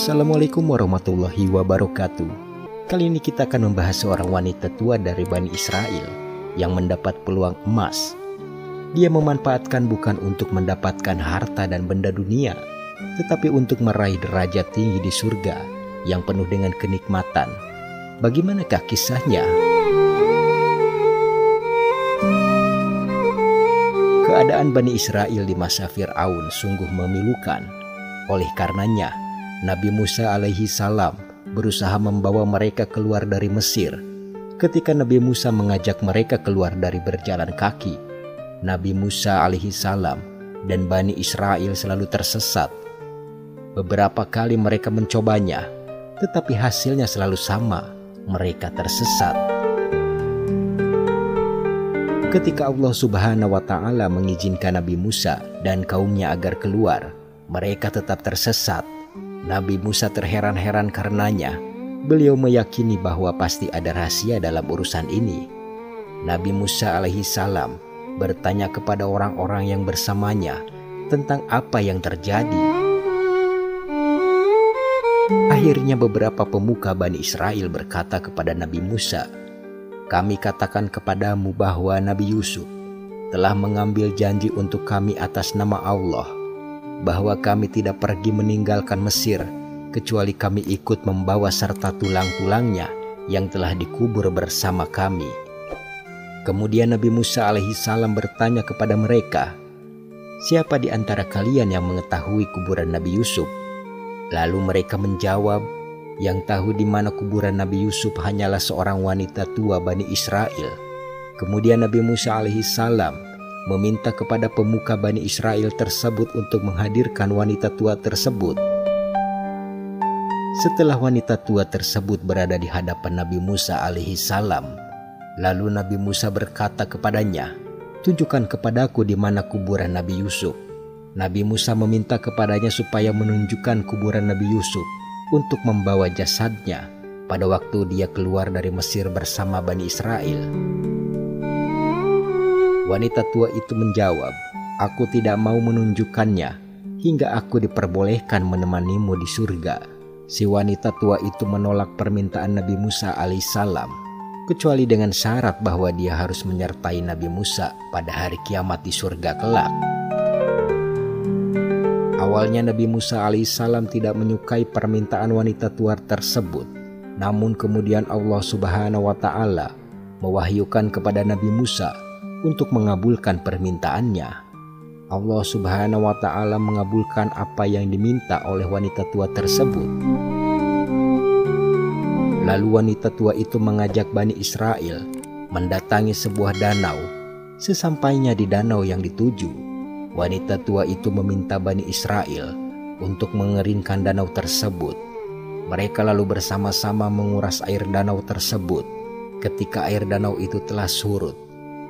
Assalamualaikum warahmatullahi wabarakatuh. Kali ini kita akan membahas seorang wanita tua dari Bani Israel yang mendapat peluang emas. Dia memanfaatkan bukan untuk mendapatkan harta dan benda dunia, tetapi untuk meraih derajat tinggi di surga yang penuh dengan kenikmatan. Bagaimanakah kisahnya? Keadaan Bani Israel di masa Fir'aun sungguh memilukan. Oleh karenanya, Nabi Musa alaihi salam berusaha membawa mereka keluar dari Mesir. Ketika Nabi Musa mengajak mereka keluar dari berjalan kaki, Nabi Musa alaihi salam dan Bani Israel selalu tersesat. Beberapa kali mereka mencobanya, tetapi hasilnya selalu sama, mereka tersesat. Ketika Allah Subhanahu wa Ta'ala mengizinkan Nabi Musa dan kaumnya agar keluar, mereka tetap tersesat. Nabi Musa terheran-heran karenanya. Beliau meyakini bahwa pasti ada rahasia dalam urusan ini. Nabi Musa alaihi salam bertanya kepada orang-orang yang bersamanya tentang apa yang terjadi. Akhirnya beberapa pemuka Bani Israel berkata kepada Nabi Musa, "Kami katakan kepadamu bahwa Nabi Yusuf telah mengambil janji untuk kami atas nama Allah, bahwa kami tidak pergi meninggalkan Mesir kecuali kami ikut membawa serta tulang-tulangnya yang telah dikubur bersama kami." Kemudian Nabi Musa alaihi salam bertanya kepada mereka, "Siapa di antara kalian yang mengetahui kuburan Nabi Yusuf?" Lalu mereka menjawab, "Yang tahu di mana kuburan Nabi Yusuf hanyalah seorang wanita tua Bani Israel." Kemudian Nabi Musa alaihi salam meminta kepada pemuka Bani Israel tersebut untuk menghadirkan wanita tua tersebut. Setelah wanita tua tersebut berada di hadapan Nabi Musa alaihi salam, lalu Nabi Musa berkata kepadanya, "Tunjukkan kepadaku di mana kuburan Nabi Yusuf." Nabi Musa meminta kepadanya supaya menunjukkan kuburan Nabi Yusuf untuk membawa jasadnya pada waktu dia keluar dari Mesir bersama Bani Israel. Wanita tua itu menjawab, "Aku tidak mau menunjukkannya hingga aku diperbolehkan menemanimu di surga." Si wanita tua itu menolak permintaan Nabi Musa alaihissalam, kecuali dengan syarat bahwa dia harus menyertai Nabi Musa pada hari kiamat di surga kelak. Awalnya Nabi Musa alaihissalam tidak menyukai permintaan wanita tua tersebut, namun kemudian Allah Subhanahu wa Ta'ala mewahyukan kepada Nabi Musa untuk mengabulkan permintaannya. Allah Subhanahu wa Ta'ala mengabulkan apa yang diminta oleh wanita tua tersebut. Lalu wanita tua itu mengajak Bani Israel mendatangi sebuah danau. Sesampainya di danau yang dituju, wanita tua itu meminta Bani Israel untuk mengeringkan danau tersebut. Mereka lalu bersama-sama menguras air danau tersebut. Ketika air danau itu telah surut,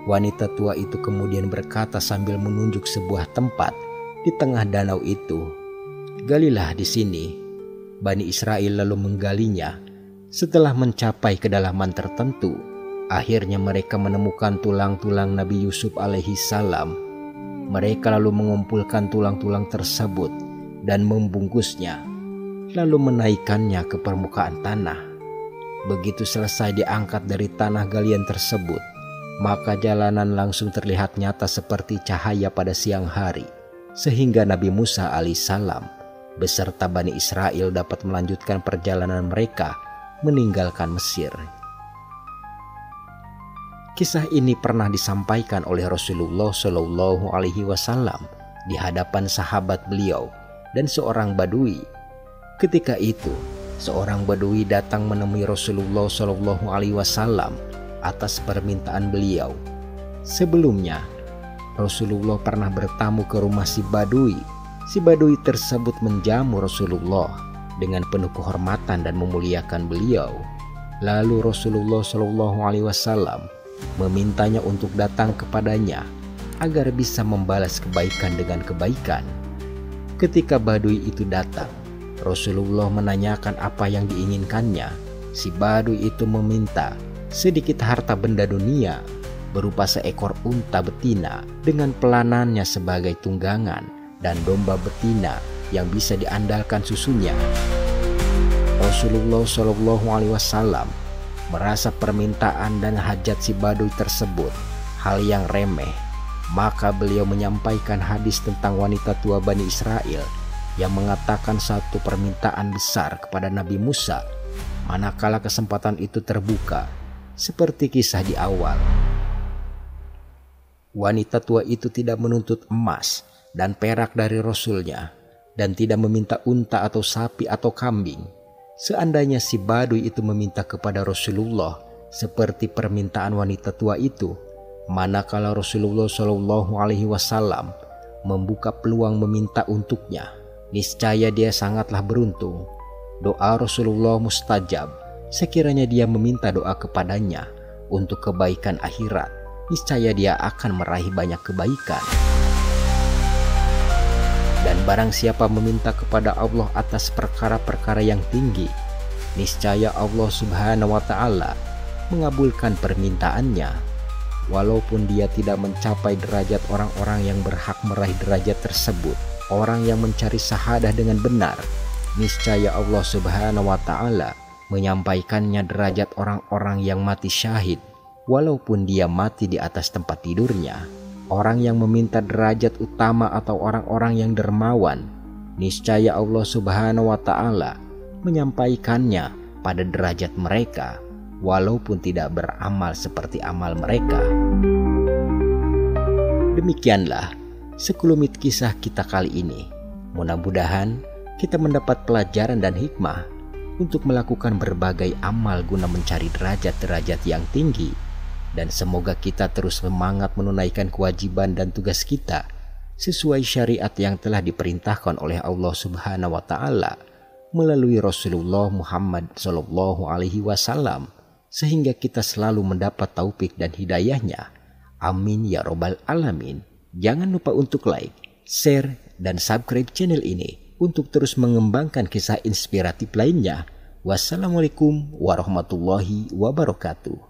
wanita tua itu kemudian berkata sambil menunjuk sebuah tempat di tengah danau itu, "Galilah di sini." Bani Israel lalu menggalinya. Setelah mencapai kedalaman tertentu, akhirnya mereka menemukan tulang-tulang Nabi Yusuf alaihi salam. Mereka lalu mengumpulkan tulang-tulang tersebut dan membungkusnya, lalu menaikkannya ke permukaan tanah. Begitu selesai diangkat dari tanah galian tersebut, maka jalanan langsung terlihat nyata seperti cahaya pada siang hari, sehingga Nabi Musa alaihissalam beserta Bani Israel dapat melanjutkan perjalanan mereka meninggalkan Mesir. Kisah ini pernah disampaikan oleh Rasulullah Shallallahu Alaihi Wasallam di hadapan sahabat beliau dan seorang Badui. Ketika itu, seorang Badui datang menemui Rasulullah Shallallahu Alaihi Wasallam atas permintaan beliau. Sebelumnya, Rasulullah pernah bertamu ke rumah si Badui. Si Badui tersebut menjamu Rasulullah dengan penuh kehormatan dan memuliakan beliau. Lalu Rasulullah Shallallahu Alaihi Wasallam memintanya untuk datang kepadanya agar bisa membalas kebaikan dengan kebaikan. Ketika Badui itu datang, Rasulullah menanyakan apa yang diinginkannya. Si Badui itu meminta sedikit harta benda dunia berupa seekor unta betina dengan pelanannya sebagai tunggangan dan domba betina yang bisa diandalkan susunya. Rasulullah Shallallahu Alaihi Wasallam merasa permintaan dan hajat si badui tersebut hal yang remeh, maka beliau menyampaikan hadis tentang wanita tua Bani Israel yang mengatakan satu permintaan besar kepada Nabi Musa manakala kesempatan itu terbuka, seperti kisah di awal. Wanita tua itu tidak menuntut emas dan perak dari Rasulnya dan tidak meminta unta atau sapi atau kambing. Seandainya si badui itu meminta kepada Rasulullah seperti permintaan wanita tua itu, manakala Rasulullah Shallallahu Alaihi Wasallam membuka peluang meminta untuknya, niscaya dia sangatlah beruntung. Doa Rasulullah mustajab sekiranya dia meminta doa kepadanya untuk kebaikan akhirat, niscaya dia akan meraih banyak kebaikan. Dan barang siapa meminta kepada Allah atas perkara-perkara yang tinggi, niscaya Allah Subhanahu wa Ta'ala mengabulkan permintaannya, walaupun dia tidak mencapai derajat orang-orang yang berhak meraih derajat tersebut. Orang yang mencari syahadah dengan benar, niscaya Allah Subhanahu wa Ta'ala menyampaikannya derajat orang-orang yang mati syahid, walaupun dia mati di atas tempat tidurnya. Orang yang meminta derajat utama atau orang-orang yang dermawan, niscaya Allah Subhanahu wa Ta'ala menyampaikannya pada derajat mereka, walaupun tidak beramal seperti amal mereka. Demikianlah sekelumit kisah kita kali ini. Mudah-mudahan kita mendapat pelajaran dan hikmah untuk melakukan berbagai amal guna mencari derajat-derajat yang tinggi. Dan semoga kita terus semangat menunaikan kewajiban dan tugas kita sesuai syariat yang telah diperintahkan oleh Allah Subhanahu wa Ta'ala melalui Rasulullah Muhammad Sallallahu Alaihi Wasallam, sehingga kita selalu mendapat taufik dan hidayahnya. Amin ya robbal alamin. Jangan lupa untuk like, share, dan subscribe channel ini untuk terus mengembangkan kisah inspiratif lainnya. Wassalamualaikum warahmatullahi wabarakatuh.